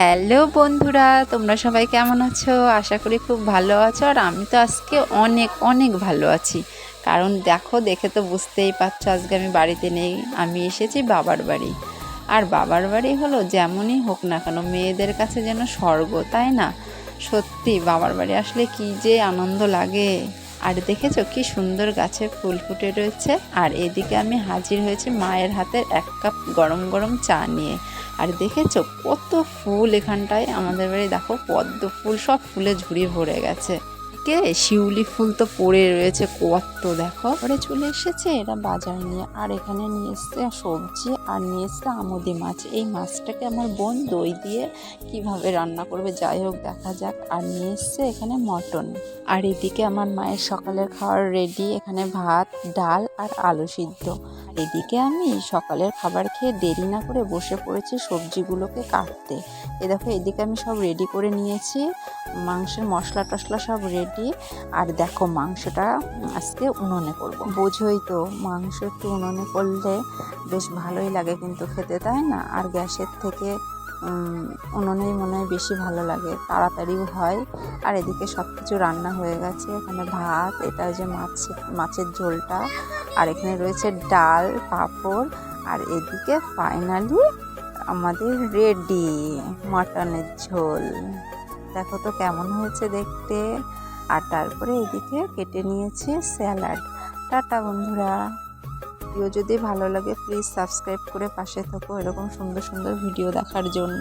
Hello বন্ধুরা, তোমরা সবাই কেমন আছো? আশা করি খুব ভালো আছো। আর আমি তো আজকে অনেক অনেক ভালো আছি। কারণ দেখে তো বুঝতেই পারছো আজকে আমি বাড়িতে নেই, আমি এসেছি বাবার বাড়ি। আর বাবার বাড়ি হলো যেমনই হোক না কেন মেয়েদের কাছে যেন স্বর্গ, তাই না? সত্যি বাবার বাড়ি আসলে কি যে আনন্দ লাগে। আর দেখেছো কি সুন্দর গাছে ফুল ফুটে রয়েছে। আর এদিকে আমি হাজির হয়েছি মায়ের হাতের 1 কাপ গরম গরম চা নিয়ে। আর দেখেছো কত ফুল এখানটায়, আমাদের বাড়ি দেখো পদ্ম ফুল, সব ফুলে ঝুড়ি ভরে গেছে। কে শিউলি ফুল তো পড়ে রয়েছে কত, দেখো পরে চলে এসেছে এরা বাজার নিয়ে। আর এখানে নিয়ে এসছে সবজি, আর নিয়ে এসছে আমুদি মাছ। এই মাছটাকে আমার বোন দই দিয়ে কিভাবে রান্না করবে, যাই হোক দেখা যাক। আর নিয়ে এসছে এখানে মটন। আর এদিকে আমার মায়ের সকালের খাবার রেডি, এখানে ভাত, ডাল আর আলু সিদ্ধ। এদিকে আমি সকালের খাবার খেয়ে দেরি না করে বসে পড়েছি সবজিগুলোকে কাটতে। দেখো এদিকে আমি সব রেডি করে নিয়েছি, মাংসের মশলা টশলা সব রেডি। আর দেখো মাংসটা আজকে উনুনে করব। বোঝোই তো মাংস একটু উনুনে করলে বেশ ভালোই লাগে কিন্তু খেতে, তাই না? আর গ্যাসের থেকে উনুনেই মনে হয় বেশি ভালো লাগে, তাড়াতাড়িও হয়। আর এদিকে সব কিছু রান্না হয়ে গেছে, এখানে ভাত, এটা যে মাছের ঝোলটা, আর এখানে রয়েছে ডাল, পাঁপড়। আর এদিকে ফাইনালি আমাদের রেডি মাটনের ঝোল। দেখো তো কেমন হয়েছে দেখতে। আর তারপরে এদিকে কেটে নিয়েছি স্যালাড। টাটা বন্ধুরা, ভিডিও যদি ভালো লাগে প্লিজ সাবস্ক্রাইব করে পাশে থাকো এরকম সুন্দর সুন্দর ভিডিও দেখার জন্য।